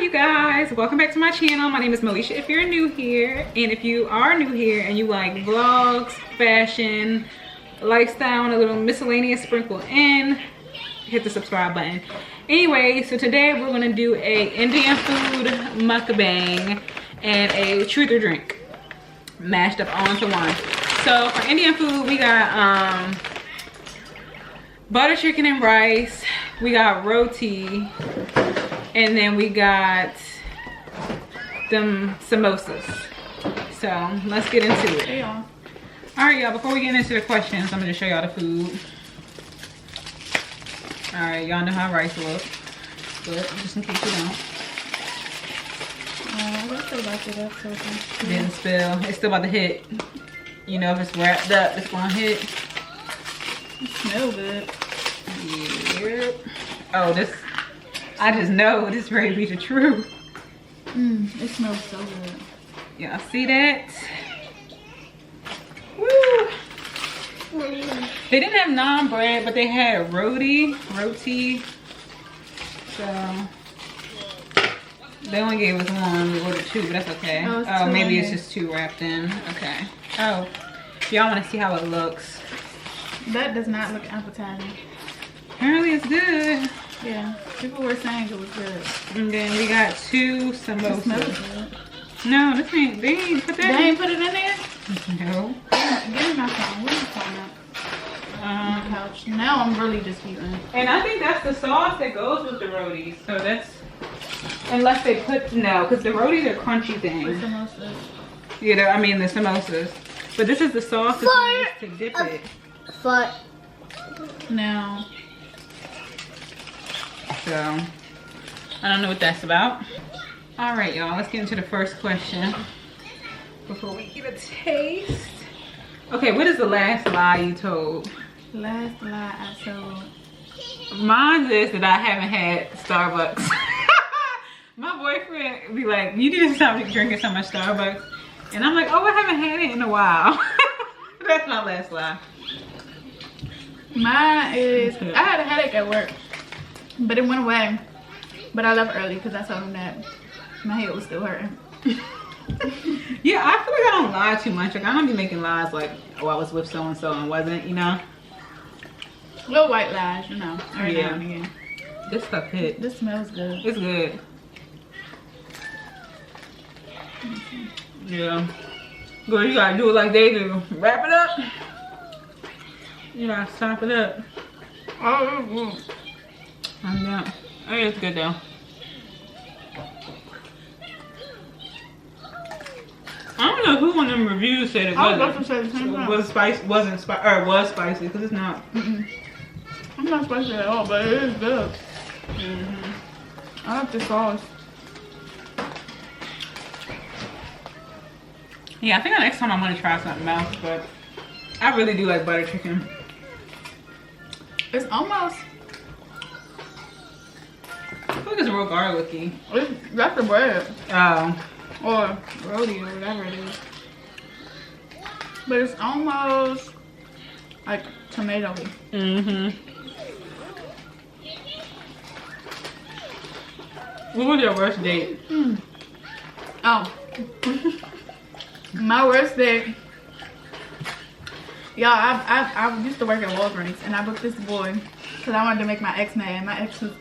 you guys, welcome back to my channel. My name is Moesha if you're new here, and if you are new here and you like vlogs, fashion, lifestyle, and a little miscellaneous sprinkle in, hit the subscribe button. Anyway, so today we're gonna do a Indian food mukbang and a truth or drink mashed up all into one. So for Indian food, we got butter chicken and rice, we got roti, and then we got them samosas. So let's get into it. Hey, y'all. All right, y'all, before we get into the questions, I'm gonna show y'all the food. All right, y'all know how rice looks, but just in case you don't. I guess they like it up so far. Didn't spill. It's still about to hit. You know, if it's wrapped up, it's gonna hit. It smells good. Yep. Oh, this, I just know this ready to be the truth. It smells so good. Y'all see that? Woo! They didn't have naan bread, but they had roti. So they only gave us one. We ordered two, but that's okay. Oh, maybe it's just two wrapped in. Okay. Oh, y'all want to see how it looks? That does not look appetizing. Apparently it's good. Yeah, people were saying it was good. And then we got two It smells samosas. good. No, this ain't. They ain't put that. They ain't put it in there? No. Give me my phone. What are you talking about? Couch. Now I'm really just eating. And I think that's the sauce that goes with the rotis. So that's, unless they put, no, because the rotis are crunchy The things. samosas. You know, I mean the samosas. But this is the sauce that you use to dip it. But Now, So, I don't know what that's about. All right, y'all, let's get into the first question before we get a taste. Okay, what is the last lie you told? last lie I told. Mine is that I haven't had Starbucks. My boyfriend be like, you need to stop drinking so much Starbucks. And I'm like, oh, I haven't had it in a while. That's my last lie. Mine is, I had a headache at work, but it went away. But I left early because I told him that my head was still hurting. Yeah, I feel like I don't lie too much. Like, I don't be making lies like, oh, I was with so-and-so and wasn't, you know? Little white lies, you know, every Yeah. now and again. This stuff hit. This smells good. It's good. Yeah. But you gotta do it like they do. Wrap it up. You gotta stop it up. Oh, I'm done. Oh, yeah, it's good though. I don't know who on them reviews said it I was wasn't. about to say the same thing. Was spicy, because it's not. I'm not spicy at all, but it is good. I like the sauce. Yeah, I think the next time I'm gonna try something else, but I really do like butter chicken. It's almost, I feel like it's real garlicky. that's the bread. Oh. Or roti or whatever it is. But it's almost like tomato-y. What was your worst date? Oh. My worst day. Y'all, I used to work at Walgreens and I booked this boy because I wanted to make my ex mad. My ex was,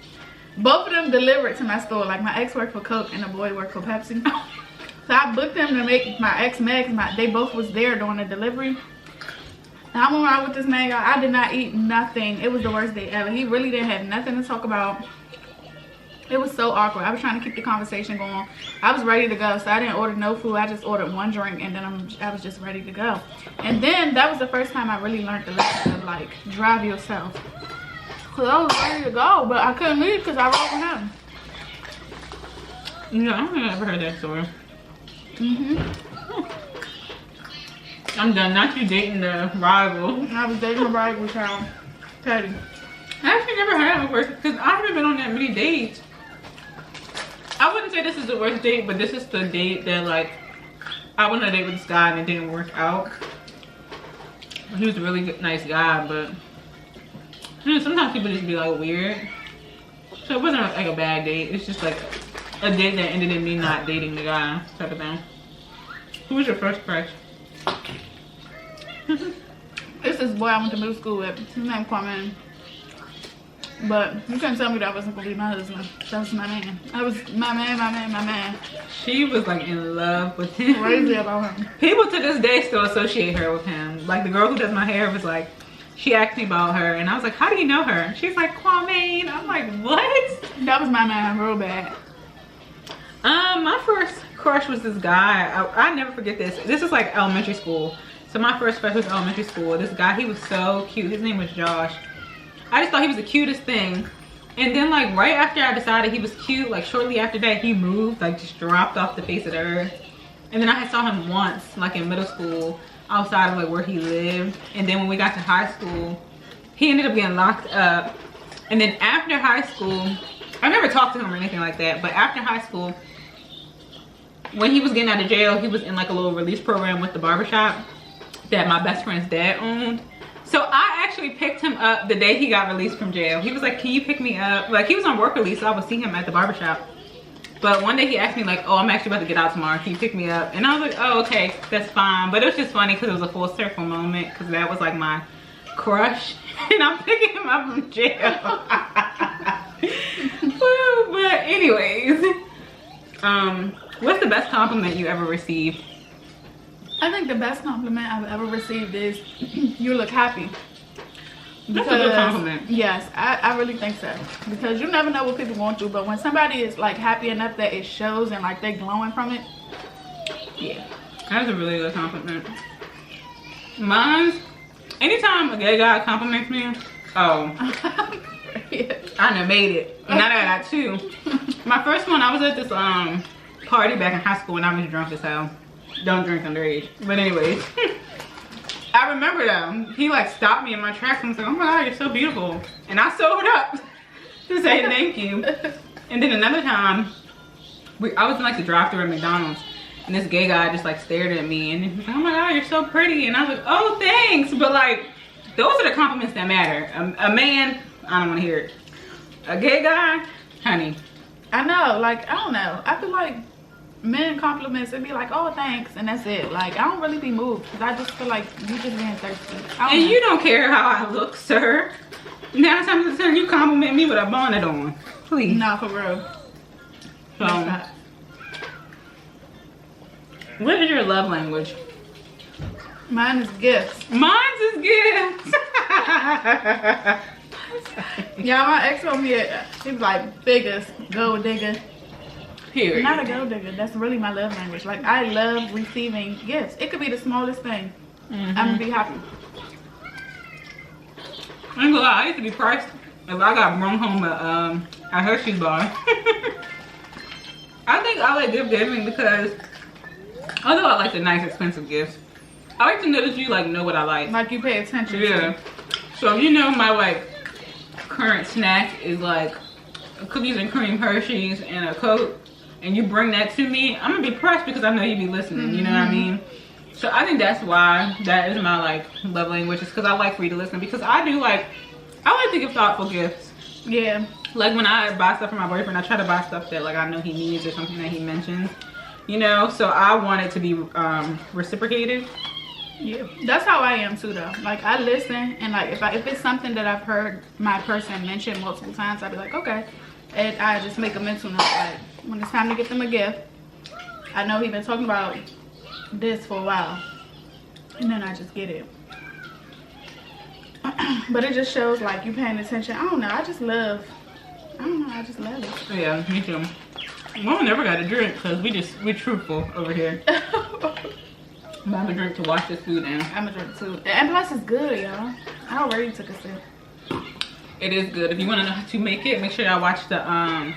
both of them delivered to my store. Like my ex worked for Coke and the boy worked for Pepsi. So I booked them to make my ex mad because they both was there doing the delivery. And I went out with this man, y'all. I did not eat nothing. It was the worst day ever. He really didn't have nothing to talk about. It was so awkward. I was trying to keep the conversation going. I was ready to go, so I didn't order no food. I just ordered one drink, and then I was just ready to go. And then that was the first time I really learned the lesson of like drive yourself. Cause I was ready to go, but I couldn't leave because I rode with him. Yeah, I don't think I ever heard that story. I'm done. Not you dating the rival. I was dating a rival child, Teddy. I actually never had a worst because I haven't been on that many dates. I wouldn't say this is the worst date, but this is the date that like I went on a date with this guy and it didn't work out. He was a really good, nice guy, but you know, sometimes people just be like weird. So it wasn't like a bad date. It's just like a date that ended in me not dating the guy type of thing. Who was your first crush? It's this boy I went to middle school with. His name Kwame. But you couldn't tell me that wasn't gonna be my husband. That was my man. That was my man. She was like in love with him. Crazy about him. People to this day still associate her with him. Like the girl who does my hair was like, she asked me about her and I was like, how do you know her? She's like, Kwame. I'm like, what? That was my man real bad. My first crush was this guy. I never forget this. This is like elementary school. So my first crush was elementary school. This guy, he was so cute. His name was Josh. I just thought he was the cutest thing. And then like right after I decided he was cute, like shortly after that, he moved, like just dropped off the face of the earth. And then I saw him once, like in middle school, outside of like where he lived. And then when we got to high school, he ended up getting locked up. And then after high school, I never talked to him or anything like that, but after high school, when he was getting out of jail, he was in like a little release program with the barbershop that my best friend's dad owned. So I actually picked him up the day he got released from jail. He was like, can you pick me up? Like he was on work release, so I would see him at the barbershop. But one day he asked me like, oh, I'm actually about to get out tomorrow. Can you pick me up? And I was like, oh, okay, that's fine. But it was just funny because it was a full circle moment because that was like my crush. And I'm picking him up from jail. Well, but anyways, what's the best compliment you ever received? I think the best compliment I've ever received is you look happy. That's a good compliment. Yes, I really think so. Because you never know what people want to, but when somebody is like happy enough that it shows and like they're glowing from it, yeah. That's a really good compliment. Mine's, anytime a gay guy compliments me, oh, Yeah. I done made it. And now that I got two. My first one, I was at this party back in high school and I was drunk as hell. Don't drink underage. But anyways, I remember though, he like stopped me in my tracks and was like, oh my God, you're so beautiful. And I sobered up to say thank you. And then another time, I was in like the drive-thru at McDonald's and this gay guy just like stared at me and he was like, oh my God, you're so pretty. And I was like, oh, thanks. But like, those are the compliments that matter. A man, I don't want to hear it. A gay guy, honey. I know, like, I don't know. I feel like men compliments and be like, oh, thanks, and that's it. Like, I don't really be moved because I just feel like you just being thirsty. And you don't care how I look, sir. 9 times out of 10, you compliment me with a bonnet on. Please. Nah, for real. So, what is your love language? Mine is gifts. Mine's is gifts. Yeah, my ex told me he was like, biggest gold digger. Period. Not a gold digger. That's really my love language. Like, I love receiving gifts. It could be the smallest thing. I'm gonna be happy. I ain't gonna lie, I used to be priced if I got brought home a Hershey's bar. I think I like gift giving because although I like the nice expensive gifts, I like to know that you like know what I like. Like you pay attention. Yeah. So if you know my like current snack is like cookies and cream Hershey's and a Coke, and you bring that to me, I'm gonna be pressed because I know you be listening. You know what I mean? So I think that's why that is my like love language, is because I like for you to listen. Because I like to give thoughtful gifts. Yeah. Like when I buy stuff for my boyfriend, I try to buy stuff that like I know he needs or something that he mentions. You know, so I want it to be reciprocated. Yeah, that's how I am too though. Like, I listen, and like if it's something that I've heard my person mention multiple times, I'll be like, okay. And I just make a mental note, like when it's time to get them a gift, I know he's been talking about this for a while, and then I just get it. But it just shows like you paying attention. I don't know, I just love it. Yeah, me too. Mama never got a drink because we truthful over here. I'm gonna drink to wash this food in. I'm gonna drink too. And plus it's good, y'all. I already took a sip. It is good. If you want to know how to make it, make sure y'all watch the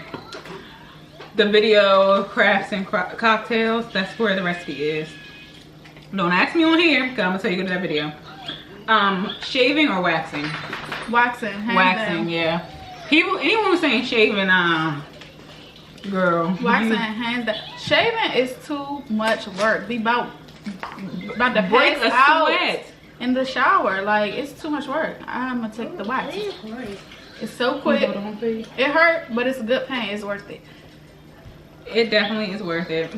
video crafts and cocktails. That's where the recipe is. Don't ask me on here because I'm gonna tell you go to that video. Shaving or waxing? Waxing. Waxing, down. yeah. Anyone was saying shaving, girl. Waxing, hands down. Shaving is too much work. Be about to Break pass a out sweat in the shower. Like, it's too much work. I'm gonna take the wax. It's so quick. It hurt, but it's a good pain. It's worth it. It definitely is worth it.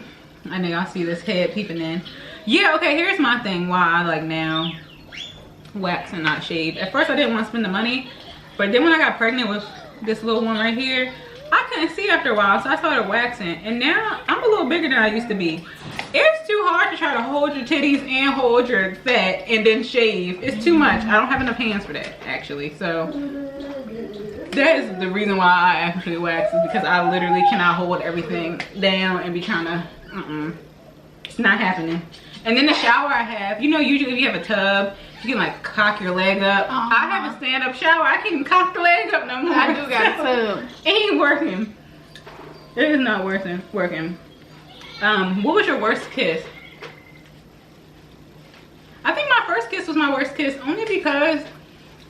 I know y'all see this head peeping in. Yeah, okay, here's my thing why I like now wax and not shave. At first I didn't want to spend the money, but then when I got pregnant with this little one right here, I couldn't see after a while, so I started waxing. And now I'm a little bigger than I used to be. It's too hard to try to hold your titties and hold your fat and then shave. It's too much. I don't have enough hands for that, actually. So that is the reason why I actually wax, is because I literally cannot hold everything down and be trying to, it's not happening. And then the shower I have, you know, usually if you have a tub, you can like cock your leg up. I have a stand-up shower. I can't even cock the leg up no more. I do got a tub. It ain't working. It is not working. What was your worst kiss? I think my first kiss was my worst kiss only because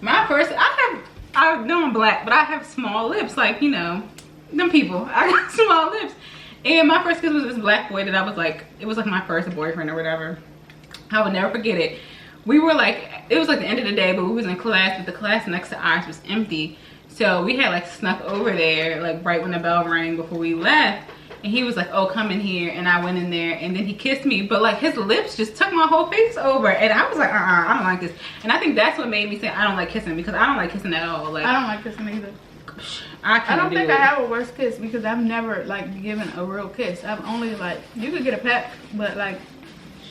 I know I'm black, but I have small lips, like, you know, them people. I got small lips. And my first kiss was this black boy that I was like, it was like my first boyfriend or whatever. I would never forget it. We were like, it was like the end of the day, but we was in class, but the class next to ours was empty. So we had like snuck over there, like right when the bell rang before we left. And he was like, oh, come in here. And I went in there and then he kissed me. But like his lips just took my whole face over. And I was like, I don't like this. And I think that's what made me say I don't like kissing, because I don't like kissing at all. Like, I don't like kissing either. I don't think I have a worst kiss because I've never like given a real kiss. I've only like, you could get a peck, but like,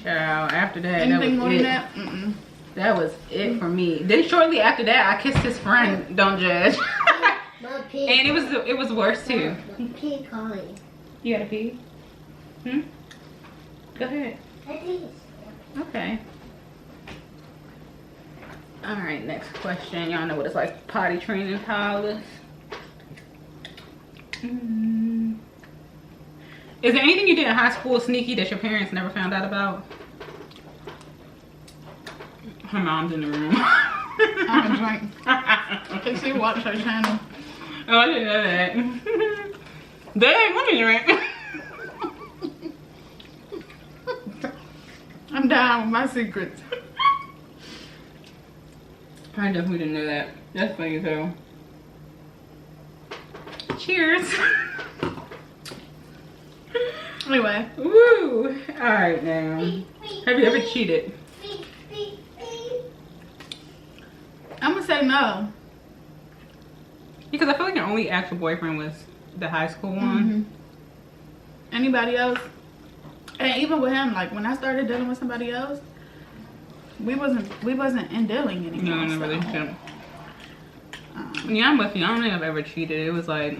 child, after that, anything more than that, that, that was it for me. Then shortly after that, I kissed his friend. Don't judge. And it was worse too. Pee calling. You gotta pee? Go ahead. Okay. All right, next question. Y'all know what it's like potty training toddlers. Is there anything you did in high school sneaky that your parents never found out about? Her mom's in the room. I'm a drink. Cause she watched her channel. Oh, I didn't know that. Dang, let me drink. I'm down with my secrets. I definitely didn't know that. That's funny though. Cheers. Anyway. Woo! Alright now. Have you ever cheated? I'm gonna say no. Because I feel like your only actual boyfriend was the high school one. Anybody else? And even with him, like when I started dealing with somebody else, we wasn't in dealing anymore. No, in a relationship. Yeah, I'm with you. I don't think I've ever cheated. It was like,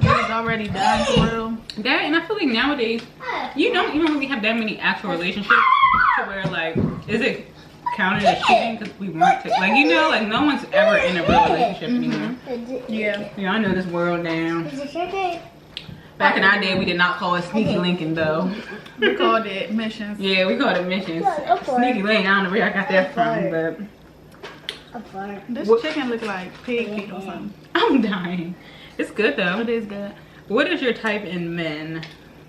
it was already done for real. That, and I feel like nowadays you don't even really have that many actual relationships to where like, is it counted as cheating because we weren't like, you know, like no one's ever in a real relationship anymore. Yeah, I know this world down. Back in our day, we did not call it sneaky linking though. We called it missions. Yeah, we called it missions. Sneaky link, I don't know where I got that from, but this chicken look like pig feet or something. I'm dying. It's good though. It is good. What is your type in men?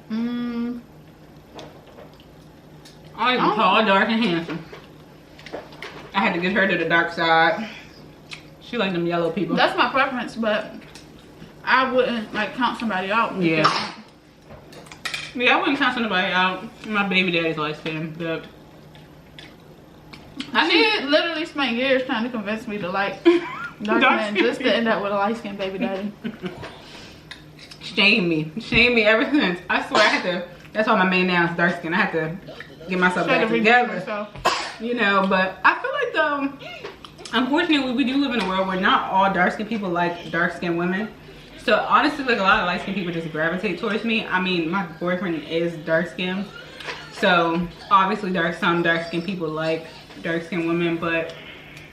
I'm tall, dark, and handsome. I had to get her to the dark side. She like them yellow people. That's my preference, but I wouldn't like count somebody out. Yeah, I wouldn't count somebody out. My baby daddy's light skin, but I did literally spend years trying to convince me to like dark men just to end up with a light skinned baby daddy. Shame me ever since. I swear I had to. That's why my main now is dark skin. I had to get myself back together. You know, but I feel like though, unfortunately, we do live in a world where not all dark skinned people like dark skinned women. So honestly, like a lot of light skinned people just gravitate towards me. I mean, my boyfriend is dark skinned, so obviously some dark skinned people like dark skinned women. But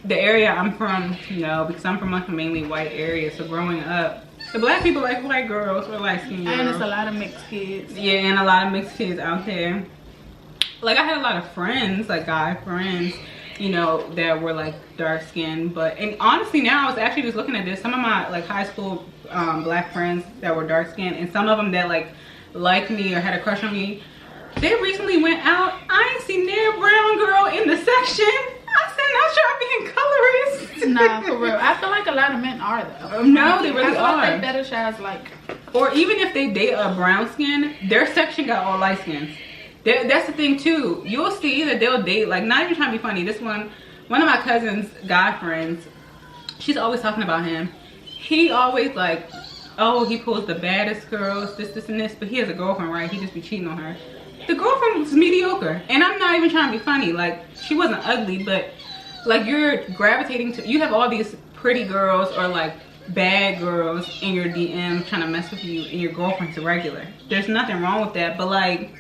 the area I'm from, no, because I'm from like a mainly white area. So growing up, the black people like white girls or light skinned girls. And it's a lot of mixed kids. Yeah, and a lot of mixed kids out there. Like I had a lot of friends, like guy friends, you know, that were like dark skinned. But and honestly, now I was actually just looking at this. Some of my like high school black friends that were dark skinned, and some of them that like liked me or had a crush on me, they recently went out. I ain't seen their brown girl in the section. I said, not sure I'm being colorist. Nah, for real. I feel like a lot of men are though. No, they really are. I feel like they fetishize like or even if they date a brown skin, their section got all light skins. That's the thing too. You'll see that they'll date, like, not even trying to be funny. This one of my cousin's guy friends, she's always talking about him. He always like, oh, he pulls the baddest girls, this and this, but he has a girlfriend, right? He just be cheating on her. The girlfriend was mediocre, and I'm not even trying to be funny. Like, she wasn't ugly, but like, you're gravitating to, you have all these pretty girls or like bad girls in your DM trying to mess with you, and your girlfriend's a regular. There's nothing wrong with that, but like,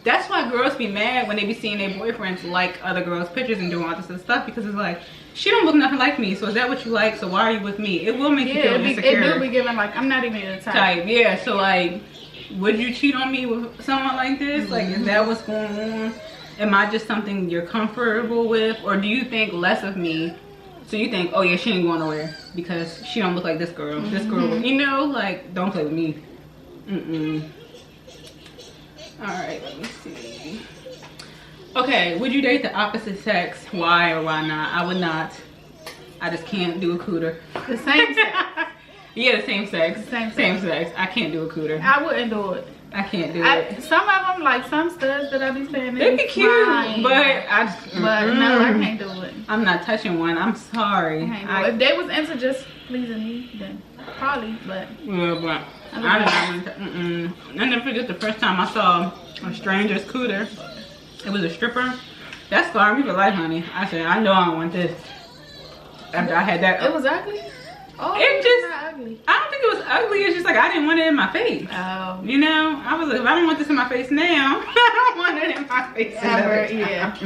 that's why girls be mad when they be seeing their boyfriends like other girls' pictures and doing all this other stuff, because it's like, she don't look nothing like me, so is that what you like? So why are you with me? It will make you feel insecure. It do be giving like, I'm not even your type. Yeah, so like, would you cheat on me with someone like this? Like, is that what's going on? Am I just something you're comfortable with? Or do you think less of me? So you think, oh yeah, she ain't going nowhere because she don't look like this girl. This girl, you know, like, don't play with me. All right, let me see. Okay, would you date the opposite sex? Why or why not? I would not. I just can't do a cooter. The same sex. Yeah, the same sex. Same sex. I can't do a cooter. I wouldn't do it. I can't do it. Some of them, like some studs that I be saying, they be cute, fine, but no, I can't do it. I'm not touching one. I'm sorry. If they was into just pleasing me, then probably. But yeah, but I never forget the first time I saw a stranger's cooter. It was a stripper. That scarred me for life, honey. I said, I know I don't want this. After I had that, it was ugly. Oh, it just not ugly. I don't think it was ugly. It's just like I didn't want it in my face. Oh. You know, I was like, if I don't want this in my face now, I don't want it in my face ever. Yeah.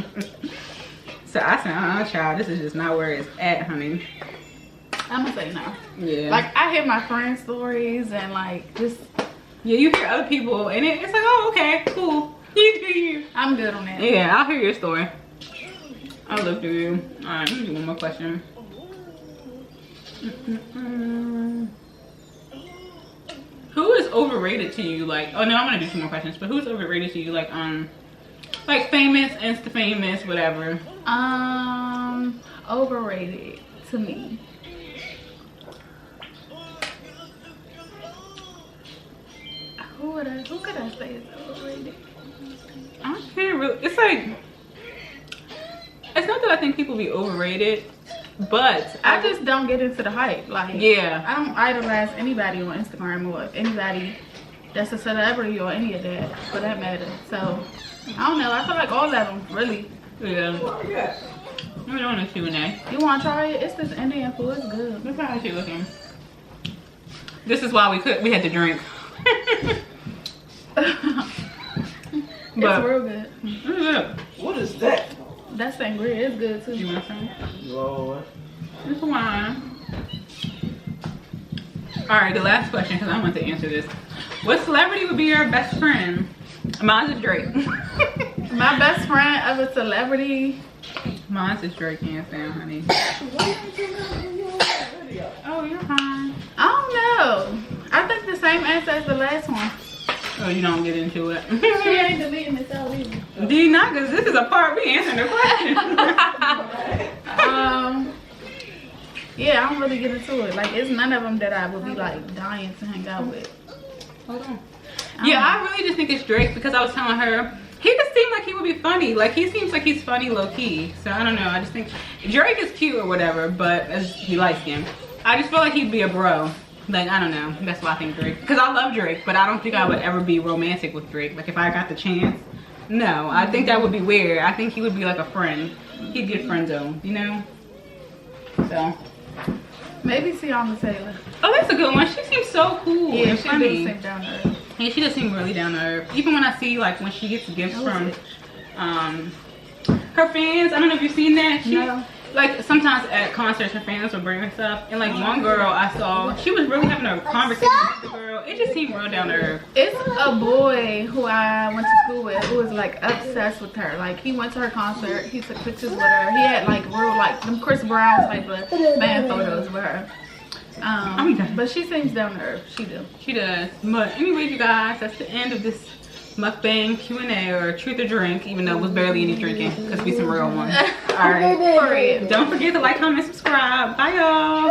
So I said, oh, child, this is just not where it's at, honey. I'm gonna say no. Yeah. Like, I hear my friends' stories and like just. Yeah, you hear other people and it's like, oh, okay, cool. You do you. I'm good on that. Yeah, I'll hear your story. I'll look through you. All right, let me do one more question. Who is overrated to you? Like, oh no, I'm gonna do 2 more questions. But who's overrated to you? Like famous, insta famous, whatever. Overrated to me. Who could I say is overrated? I can't really. It's like, it's not that I think people be overrated, but I just don't get into the hype. Like, yeah, I don't idolize anybody on Instagram or anybody that's a celebrity or any of that for that matter. So I don't know. I feel like all of them really. Yeah. I'm doing a Q&A. You want to try it? It's this Indian food. It's good. Look how she looking. This is why we had to drink. It's real good. What is that? That's sangria. It's good too. You want some? Lord. It's wine. Alright, the last question, because I want to answer this. What celebrity would be your best friend? Mine's is Drake. My best friend of a celebrity. Mine's is Drake, hands down, honey. Oh, you're fine. I don't know. I think the same answer as the last one. Oh, you don't get into it. She ain't deleting this out either. Do you not? Because this is a part we answering the question. Yeah, I don't really get into it. Like, it's none of them that I would be like dying to hang out with. Hold on. Yeah, I really just think it's Drake because I was telling her he just seemed like he would be funny. Like, he seems like he's funny low-key. So I don't know. I just think Drake is cute or whatever, but as he likes him, I just feel like he'd be a bro. Like, I don't know. That's why I think Drake. Because I love Drake, but I don't think I would ever be romantic with Drake. Like, if I got the chance, no. I think that would be weird. I think he would be like a friend. He'd get friend zone, you know? So. Maybe Tiana Taylor. Oh, that's a good one. She seems so cool. Yeah, and she funny. does seem down to earth. Yeah, she does seem really down to earth. Even when I see, like, when she gets gifts from her fans. I don't know if you've seen that. No. Like, sometimes at concerts, her fans will bring her stuff. And, like, one girl I saw, she was really having a conversation with the girl. It just seemed real down to earth. It's a boy who I went to school with who was, like, obsessed with her. Like, he went to her concert. He took pictures with her. He had, like, real, like, them Chris Brown type of band photos with her. But she seems down to earth. She do. She does. But anyways, you guys, that's the end of this mukbang Q&A or truth or drink, even though it was barely any drinking because we some real ones. All right. Don't forget to like, comment, subscribe. Bye, y'all.